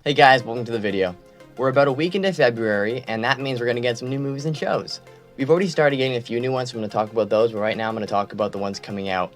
Hey guys, welcome to the video. We're about a week into February, and that means we're going to get some new movies and shows. We've already started getting a few new ones, so I'm going to talk about those, but right now I'm going to talk about the ones coming out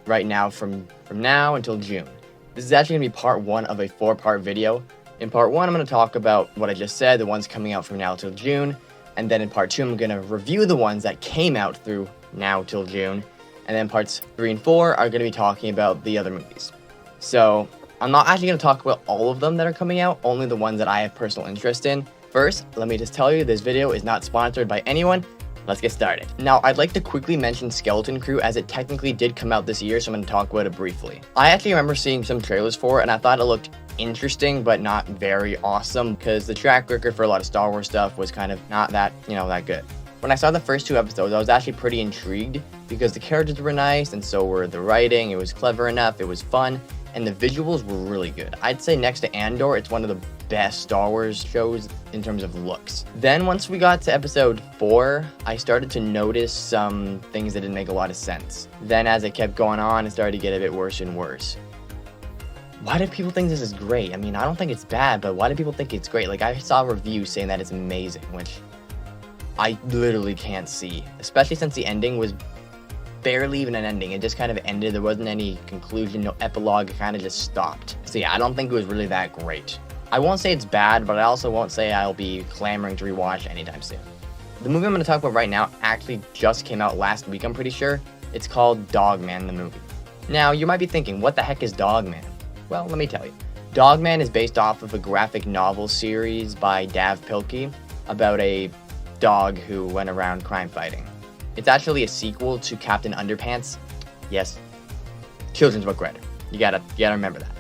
right now from now until June. This is actually going to be part 1 of a 4-part video. In part 1, I'm going to talk about what I just said, the ones coming out from now till June, and then in part 2, I'm going to review the ones that came out through now till June, and then parts 3 and 4 are going to be talking about the other movies. So, I'm not actually going to talk about all of them that are coming out, only the ones that I have personal interest in. First, let me just tell you, this video is not sponsored by anyone. Let's get started. Now, I'd like to quickly mention Skeleton Crew, as it technically did come out this year, so I'm going to talk about it briefly. I actually remember seeing some trailers for it, and I thought it looked interesting, but not very awesome, because the track record for a lot of Star Wars stuff was kind of not that, that good. When I saw the first 2 episodes, I was actually pretty intrigued, because the characters were nice, and so were the writing. It was clever enough, it was fun, and the visuals were really good. I'd say next to Andor, it's one of the best Star Wars shows in terms of looks. Then once we got to episode 4, I started to notice some things that didn't make a lot of sense. Then as it kept going on, it started to get a bit worse and worse. Why do people think this is great? I mean, I don't think it's bad, but why do people think it's great? Like, I saw reviews saying that it's amazing, which I literally can't see, especially since the ending was barely even an ending. It just kind of ended. There wasn't any conclusion, no epilogue. It kind of just stopped. So yeah, I don't think it was really that great. I won't say it's bad, but I also won't say I'll be clamoring to rewatch anytime soon. The movie I'm going to talk about right now actually just came out last week, I'm pretty sure. It's called Dogman, the movie. Now, you might be thinking, what the heck is Dogman? Well, let me tell you. Dogman is based off of a graphic novel series by Dav Pilkey about a dog who went around crime fighting. It's actually a sequel to Captain Underpants. Yes, children's book writer. You gotta remember that.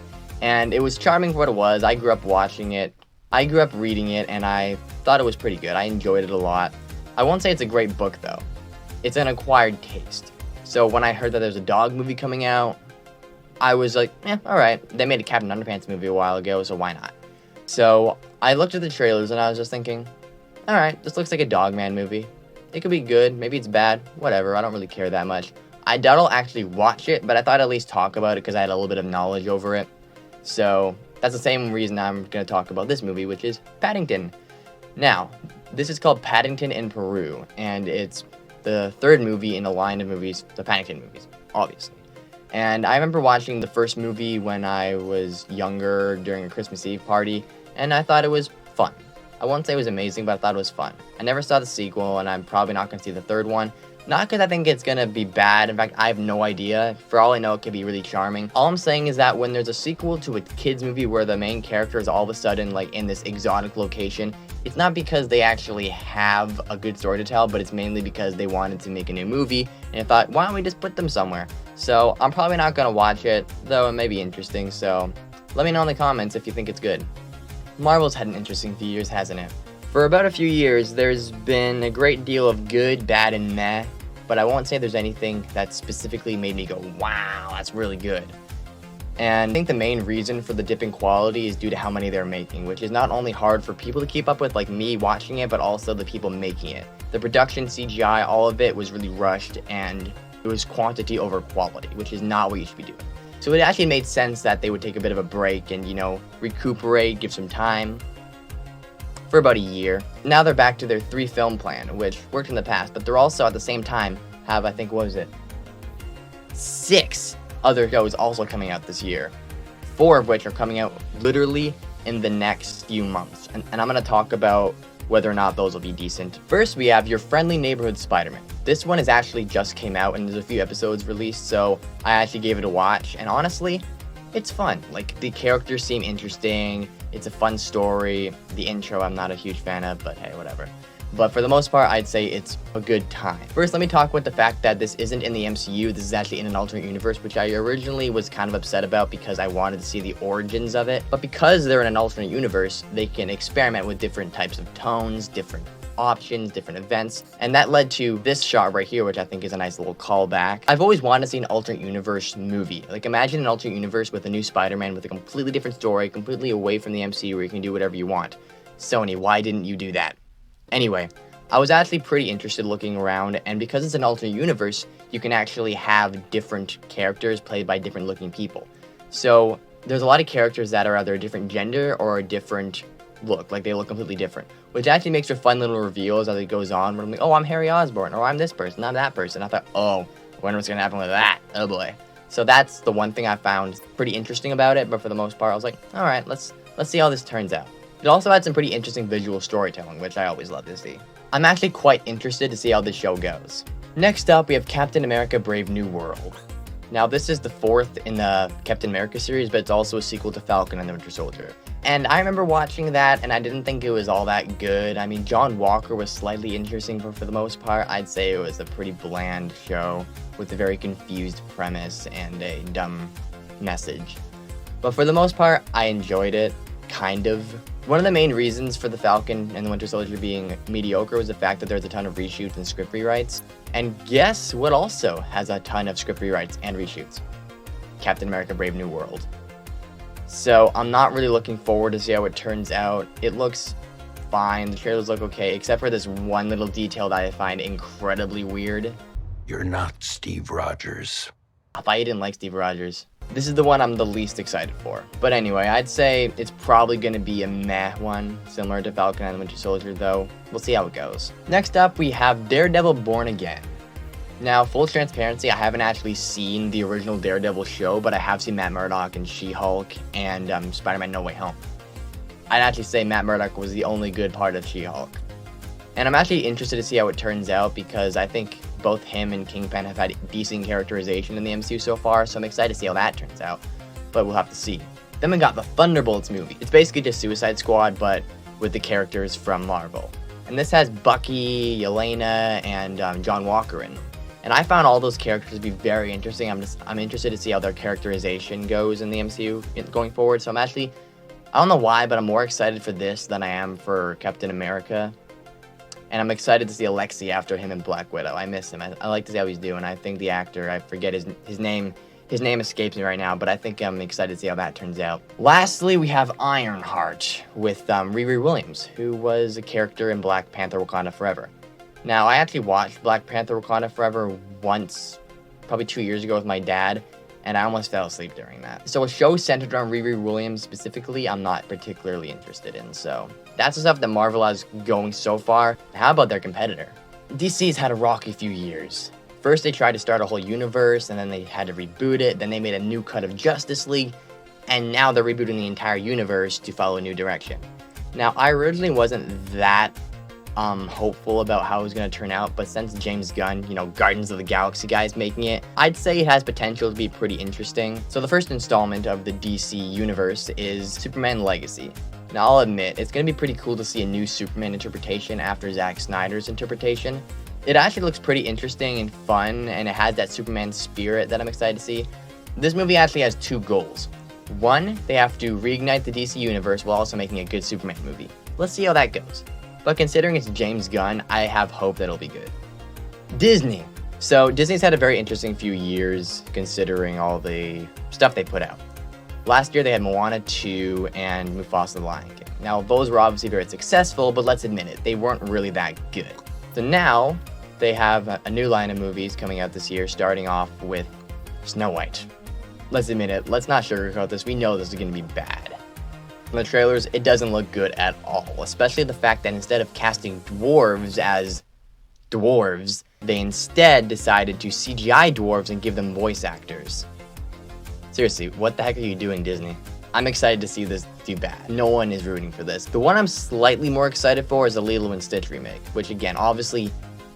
And it was charming for what it was. I grew up watching it. I grew up reading it, and I thought it was pretty good. I enjoyed it a lot. I won't say it's a great book, though. It's an acquired taste. So when I heard that there's a dog movie coming out, I was like, alright. They made a Captain Underpants movie a while ago, so why not? So I looked at the trailers, and I was just thinking, alright, this looks like a Dogman movie. It could be good, maybe it's bad, whatever, I don't really care that much. I doubt I'll actually watch it, but I thought I'd at least talk about it because I had a little bit of knowledge over it. So, that's the same reason I'm going to talk about this movie, which is Paddington. Now, this is called Paddington in Peru, and it's the 3rd movie in a line of movies, the Paddington movies, obviously. And I remember watching the first movie when I was younger during a Christmas Eve party, and I thought it was fun. I won't say it was amazing, but I thought it was fun. I never saw the sequel, and I'm probably not going to see the 3rd one. Not because I think it's going to be bad. In fact, I have no idea. For all I know, it could be really charming. All I'm saying is that when there's a sequel to a kid's movie where the main character is all of a sudden like in this exotic location, it's not because they actually have a good story to tell, but it's mainly because they wanted to make a new movie, and I thought, why don't we just put them somewhere? So I'm probably not going to watch it, though it may be interesting, so let me know in the comments if you think it's good. Marvel's had an interesting few years, hasn't it? For about a few years, there's been a great deal of good, bad, and meh, but I won't say there's anything that specifically made me go, wow, that's really good. And I think the main reason for the dip in quality is due to how many they're making, which is not only hard for people to keep up with, like me watching it, but also the people making it. The production, CGI, all of it was really rushed, and it was quantity over quality, which is not what you should be doing. So it actually made sense that they would take a bit of a break and, recuperate, give some time for about a year. Now they're back to their 3-film plan, which worked in the past, but they're also at the same time have, I think, 6 other shows also coming out this year. 4 of which are coming out literally in the next few months. And I'm going to talk about whether or not those will be decent. First, we have Your Friendly Neighborhood Spider-Man. This one is actually just came out and there's a few episodes released, so I actually gave it a watch, and honestly, it's fun. Like, the characters seem interesting, it's a fun story. The intro I'm not a huge fan of, but hey, whatever. But for the most part, I'd say it's a good time. First, let me talk about the fact that this isn't in the MCU, this is actually in an alternate universe, which I originally was kind of upset about because I wanted to see the origins of it. But because they're in an alternate universe, they can experiment with different types of tones, different options, different events, and that led to this shot right here, which I think is a nice little callback. I've always wanted to see an alternate universe movie. Like, imagine an alternate universe with a new Spider-Man with a completely different story, completely away from the MCU where you can do whatever you want. Sony, why didn't you do that? Anyway, I was actually pretty interested looking around, and because it's an alternate universe, you can actually have different characters played by different looking people. So there's a lot of characters that are either a different gender or a different look, like they look completely different, which actually makes for fun little reveals as it goes on, where I'm like, oh, I'm Harry Osborn, or I'm this person, I'm that person. I thought, oh, I wonder what's gonna happen with that. Oh boy. So that's the one thing I found pretty interesting about it, but for the most part, I was like, all right, let's see how this turns out. It also had some pretty interesting visual storytelling, which I always love to see. I'm actually quite interested to see how this show goes. Next up, we have Captain America: Brave New World. Now, this is the 4th in the Captain America series, but it's also a sequel to Falcon and the Winter Soldier. And I remember watching that, and I didn't think it was all that good. I mean, John Walker was slightly interesting, but for the most part, I'd say it was a pretty bland show with a very confused premise and a dumb message. But for the most part, I enjoyed it, kind of. One of the main reasons for the Falcon and the Winter Soldier being mediocre was the fact that there's a ton of reshoots and script rewrites. And guess what also has a ton of script rewrites and reshoots? Captain America: Brave New World. So I'm not really looking forward to see how it turns out. It looks fine, the trailers look okay, except for this one little detail that I find incredibly weird. You're not Steve Rogers. I thought you didn't like Steve Rogers. This is the one I'm the least excited for. But anyway, I'd say it's probably going to be a meh one, similar to Falcon and the Winter Soldier, though. We'll see how it goes. Next up, we have Daredevil: Born Again. Now, full transparency, I haven't actually seen the original Daredevil show, but I have seen Matt Murdock and She-Hulk and Spider-Man: No Way Home. I'd actually say Matt Murdock was the only good part of She-Hulk. And I'm actually interested to see how it turns out, because I think both him and Kingpin have had decent characterization in the MCU so far, so I'm excited to see how that turns out, but we'll have to see. Then we got the Thunderbolts movie. It's basically just Suicide Squad, but with the characters from Marvel. And this has Bucky, Yelena, and John Walker in them. And I found all those characters to be very interesting. I'm interested to see how their characterization goes in the MCU going forward, so I don't know why, but I'm more excited for this than I am for Captain America. And I'm excited to see Alexei after him in Black Widow. I miss him. I like to see how he's doing. I think the actor, I forget his name. His name escapes me right now, but I think I'm excited to see how that turns out. Lastly, we have Ironheart with Riri Williams, who was a character in Black Panther: Wakanda Forever. Now, I actually watched Black Panther: Wakanda Forever once, probably 2 years ago with my dad, and I almost fell asleep during that. So a show centered on Riri Williams specifically, I'm not particularly interested in, so that's the stuff that Marvel has going so far. How about their competitor? DC's had a rocky few years. First, they tried to start a whole universe, and then they had to reboot it, then they made a new cut of Justice League, and now they're rebooting the entire universe to follow a new direction. Now, I originally wasn't that hopeful about how it was going to turn out, but since James Gunn, Guardians of the Galaxy guy is making it, I'd say it has potential to be pretty interesting. So the first installment of the DC universe is Superman Legacy. Now, I'll admit, it's going to be pretty cool to see a new Superman interpretation after Zack Snyder's interpretation. It actually looks pretty interesting and fun, and it has that Superman spirit that I'm excited to see. This movie actually has 2 goals. One, they have to reignite the DC universe while also making a good Superman movie. Let's see how that goes. But considering it's James Gunn, I have hope that it'll be good. Disney. So Disney's had a very interesting few years considering all the stuff they put out. Last year they had Moana 2 and Mufasa the Lion King. Now those were obviously very successful, but let's admit it, they weren't really that good. So now they have a new line of movies coming out this year, starting off with Snow White. Let's admit it, let's not sugarcoat this, we know this is going to be bad. From the trailers, it doesn't look good at all, especially the fact that instead of casting dwarves as dwarves, they instead decided to CGI dwarves and give them voice actors. Seriously, what the heck are you doing, Disney? I'm excited to see this do bad. No one is rooting for this. The one I'm slightly more excited for is the Lilo and Stitch remake, which again, obviously,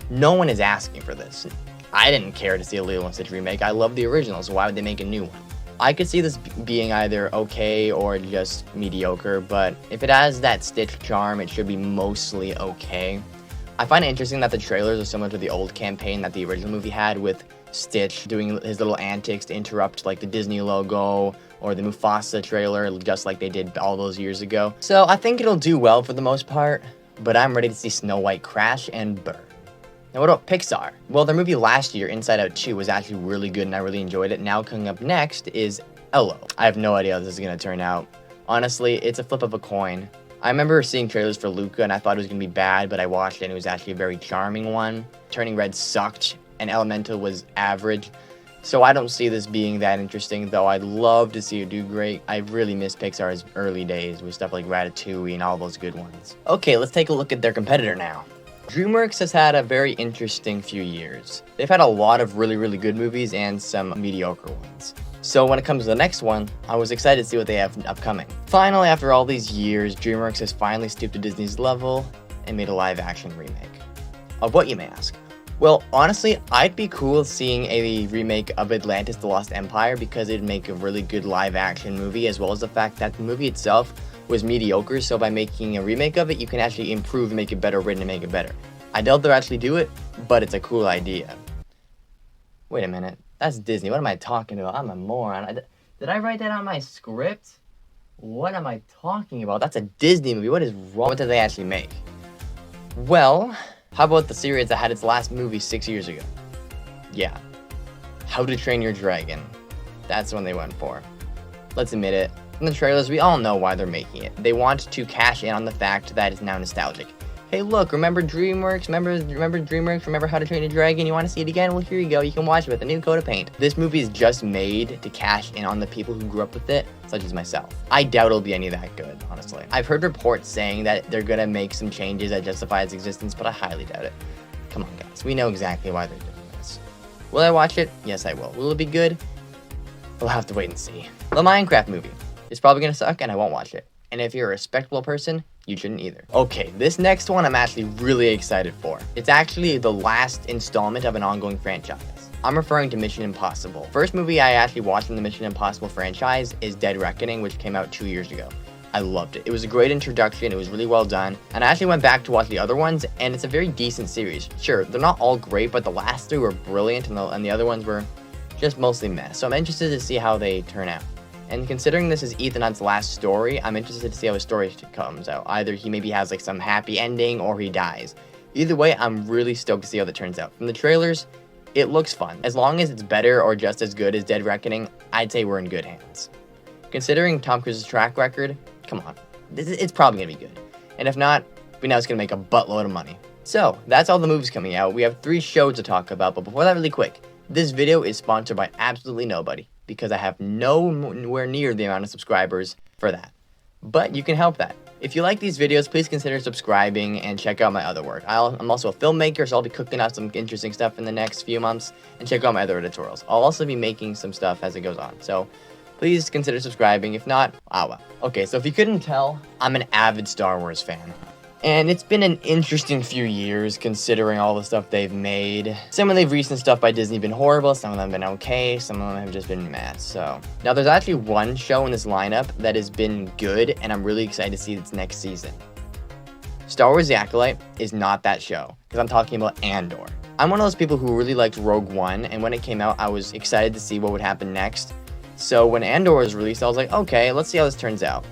no one is asking for this. I didn't care to see a Lilo and Stitch remake. I love the original, so why would they make a new one? I could see this being either okay or just mediocre, but if it has that Stitch charm, it should be mostly okay. I find it interesting that the trailers are similar to the old campaign that the original movie had, with Stitch doing his little antics to interrupt like the Disney logo or the Mufasa trailer, just like they did all those years ago. So I think it'll do well for the most part, but I'm ready to see Snow White crash and burn. Now what about Pixar? Well, their movie last year, Inside Out 2, was actually really good and I really enjoyed it. Now coming up next is Ello. I have no idea how this is going to turn out. Honestly, it's a flip of a coin. I remember seeing trailers for Luca and I thought it was going to be bad, but I watched it and it was actually a very charming one. Turning Red sucked and Elemental was average. So I don't see this being that interesting, though I'd love to see it do great. I really miss Pixar's early days with stuff like Ratatouille and all those good ones. Okay, let's take a look at their competitor now. DreamWorks has had a very interesting few years. They've had a lot of really good movies and some mediocre ones. So when it comes to the next one, I was excited to see what they have upcoming. Finally, after all these years, DreamWorks has finally stooped to Disney's level and made a live-action remake. Of what, you may ask? Well, honestly, I'd be cool seeing a remake of Atlantis: The Lost Empire because it'd make a really good live-action movie, as well as the fact that the movie itself was mediocre, so by making a remake of it, you can actually improve, make it better written, and make it better. I doubt they'll actually do it, but it's a cool idea. Wait a minute, that's Disney. What am I talking about? I'm a moron. Did I write that on my script? What am I talking about? That's a Disney movie. What is wrong? What did they actually make? Well, how about the series that had its last movie 6 years ago? Yeah. How to Train Your Dragon. That's the one they went for. Let's admit it. From the trailers, we all know why they're making it. They want to cash in on the fact that it's now nostalgic. Hey look, remember DreamWorks? Remember DreamWorks? Remember How to Train Your Dragon? You want to see it again? Well, here you go. You can watch it with a new coat of paint. This movie is just made to cash in on the people who grew up with it, such as myself. I doubt it'll be any that good, honestly. I've heard reports saying that they're gonna make some changes that justify its existence, but I highly doubt it. Come on, guys. We know exactly why they're doing this. Will I watch it? Yes, I will. Will it be good? We'll have to wait and see. The Minecraft movie. It's probably gonna suck, and I won't watch it. And if you're a respectable person, you shouldn't either. Okay, this next one I'm actually really excited for. It's actually the last installment of an ongoing franchise. I'm referring to Mission Impossible. First movie I actually watched in the Mission Impossible franchise is Dead Reckoning, which came out 2 years ago. I loved it. It was a great introduction, it was really well done, and I actually went back to watch the other ones, and it's a very decent series. Sure, they're not all great, but the last three were brilliant, and the other ones were just mostly meh. So I'm interested to see how they turn out. And considering this is Ethan Hunt's last story, I'm interested to see how his story comes out. Either he maybe has like some happy ending or he dies. Either way, I'm really stoked to see how that turns out. From the trailers, it looks fun. As long as it's better or just as good as Dead Reckoning, I'd say we're in good hands. Considering Tom Cruise's track record, come on, it's probably gonna be good. And if not, we know it's gonna make a buttload of money. So, that's all the movies coming out. We have 3 shows to talk about, but before that, really quick, this video is sponsored by absolutely nobody, because I have nowhere near the amount of subscribers for that. But you can help that. If you like these videos, please consider subscribing and check out my other work. I'm also a filmmaker, so I'll be cooking out some interesting stuff in the next few months, and check out my other editorials. I'll also be making some stuff as it goes on, so please consider subscribing. If not, ah well. Okay, so if you couldn't tell, I'm an avid Star Wars fan. And it's been an interesting few years considering all the stuff they've made. Some of the recent stuff by Disney have been horrible, some of them have been okay, some of them have just been meh, so. Now there's actually one show in this lineup that has been good, and I'm really excited to see its next season. Star Wars The Acolyte is not that show, because I'm talking about Andor. I'm one of those people who really liked Rogue One, and when it came out, I was excited to see what would happen next. So when Andor was released, I was like, okay, let's see how this turns out.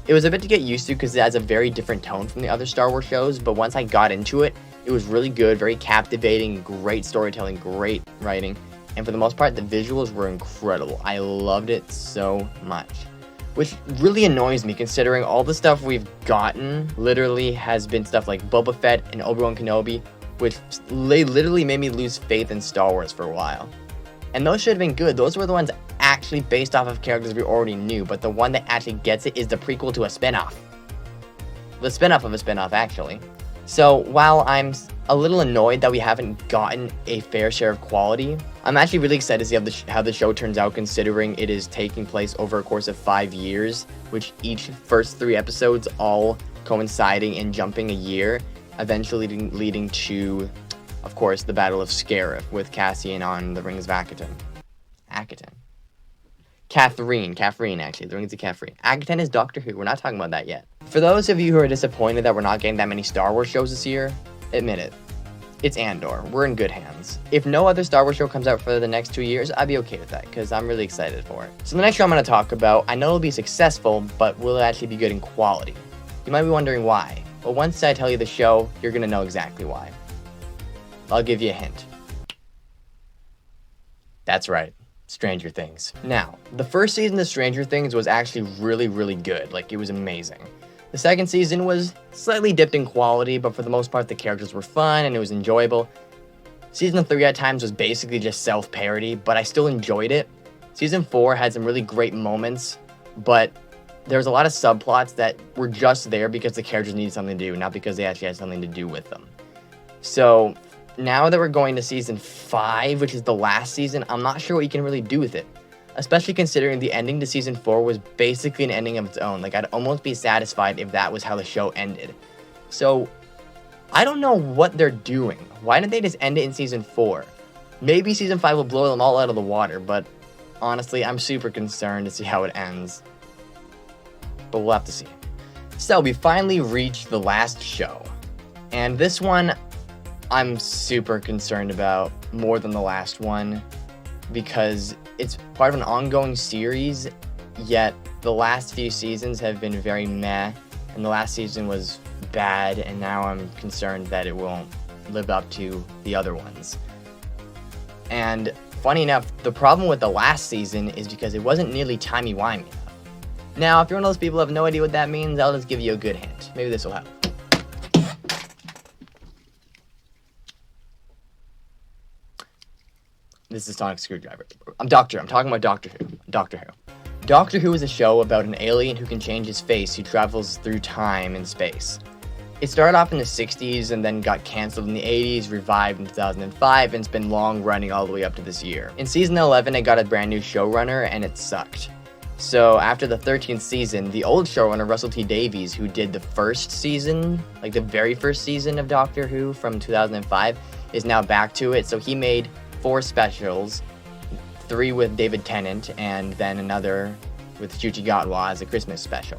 It was a bit to get used to because it has a very different tone from the other Star Wars shows, but once I got into it, it was really good, very captivating, great storytelling, great writing, and for the most part, the visuals were incredible. I loved it so much, which really annoys me considering all the stuff we've gotten literally has been stuff like Boba Fett and Obi-Wan Kenobi, which they literally made me lose faith in Star Wars for a while. And those should have been good. Those were the ones actually based off of characters we already knew, but the one that actually gets it is the prequel to a spinoff. The spinoff of a spinoff, actually. So, while I'm a little annoyed that we haven't gotten a fair share of quality, I'm actually really excited to see how the show turns out, considering it is taking place over a course of 5 years, which each first 3 episodes all coinciding and jumping a year, eventually leading to, of course, the Battle of Scarif with Cassian on the Rings of Akaton. Catherine, actually. The Rings of Catherine. Akaton is Doctor Who. We're not talking about that yet. For those of you who are disappointed that we're not getting that many Star Wars shows this year, admit it. It's Andor. We're in good hands. If no other Star Wars show comes out for the next 2 years, I'd be okay with that, because I'm really excited for it. So the next show I'm going to talk about, I know it'll be successful, but will it actually be good in quality? You might be wondering why. Well, once I tell you the show, you're going to know exactly why. I'll give you a hint. That's right. Stranger Things. Now, the first season of Stranger Things was actually really good. Like, it was amazing. The second season was slightly dipped in quality, but for the most part, the characters were fun and it was enjoyable. Season 3 at times was basically just self-parody, but I still enjoyed it. Season 4 had some really great moments, but there's a lot of subplots that were just there because the characters needed something to do, not because they actually had something to do with them. So now that we're going to Season 5, which is the last season, I'm not sure what you can really do with it. Especially considering the ending to Season 4 was basically an ending of its own. Like, I'd almost be satisfied if that was how the show ended. So, I don't know what they're doing. Why didn't they just end it in Season 4? Maybe Season 5 will blow them all out of the water, but honestly, I'm super concerned to see how it ends. But we'll have to see. So, we finally reached the last show. And this one, I'm super concerned about more than the last one, because it's part of an ongoing series, yet the last few seasons have been very meh, and the last season was bad, and now I'm concerned that it won't live up to the other ones. And funny enough, the problem with the last season is because it wasn't nearly timey-wimey enough. Now, if you're one of those people who have no idea what that means, I'll just give you a good hint. Maybe this will help. This is Sonic Screwdriver. I'm talking about Doctor Who. Doctor Who is a show about an alien who can change his face who travels through time and space. It started off in the 60s and then got cancelled in the 80s, revived in 2005, and it's been long running all the way up to this year. In season 11, it got a brand new showrunner and it sucked. So after the 13th season, the old showrunner, Russell T Davies, who did the first season, like the very first season of Doctor Who from 2005, is now back to it. So he made 4 specials, 3 with David Tennant, and then another with Chuchi Gatwa as a Christmas special.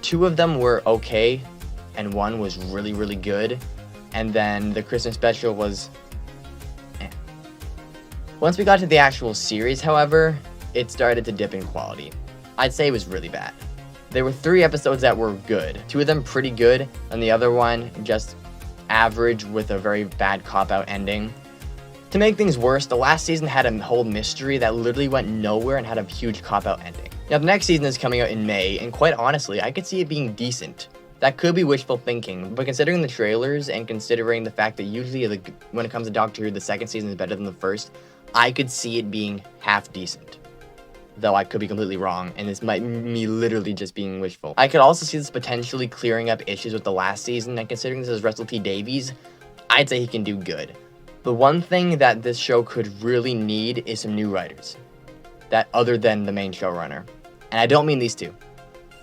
2 of them were okay, and 1 was really, really good, and then the Christmas special was eh. Once we got to the actual series, however, it started to dip in quality. I'd say it was really bad. There were 3 episodes that were good, 2 of them pretty good, and the other one just average with a very bad cop-out ending. To make things worse, the last season had a whole mystery that literally went nowhere and had a huge cop-out ending. Now, the next season is coming out in May, and quite honestly, I could see it being decent. That could be wishful thinking, but considering the trailers and considering the fact that usually when it comes to Doctor Who, the second season is better than the first, I could see it being half decent. Though I could be completely wrong, and this might be me literally just being wishful. I could also see this potentially clearing up issues with the last season, and considering this is Russell T Davies, I'd say he can do good. The one thing that this show could really need is some new writers. That other than the main showrunner. And I don't mean these 2.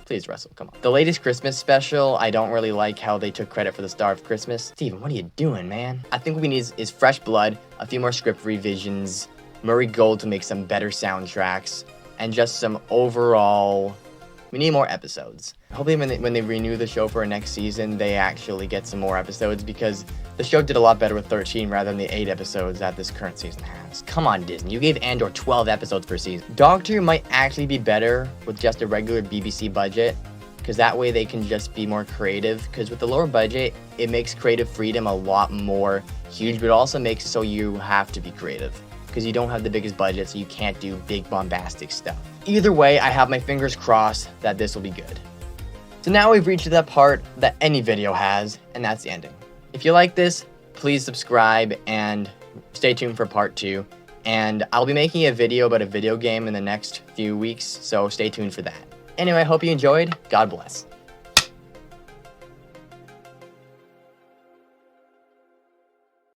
Please, Russell, come on. The latest Christmas special, I don't really like how they took credit for the Star of Christmas. Steven, what are you doing, man? I think what we need is fresh blood, a few more script revisions, Murray Gold to make some better soundtracks, and just some overall... We need more episodes. Hopefully when they renew the show for next season, they actually get some more episodes, because the show did a lot better with 13 rather than the 8 episodes that this current season has. Come on, Disney. You gave Andor 12 episodes per season. Doctor Who might actually be better with just a regular BBC budget, because that way they can just be more creative, because with the lower budget, it makes creative freedom a lot more huge, but it also makes it so you have to be creative, because you don't have the biggest budget, so you can't do big bombastic stuff. Either way, I have my fingers crossed that this will be good. So now we've reached that part that any video has, and that's the ending. If you like this, please subscribe and stay tuned for part 2. And I'll be making a video about a video game in the next few weeks, so stay tuned for that. Anyway, I hope you enjoyed. God bless.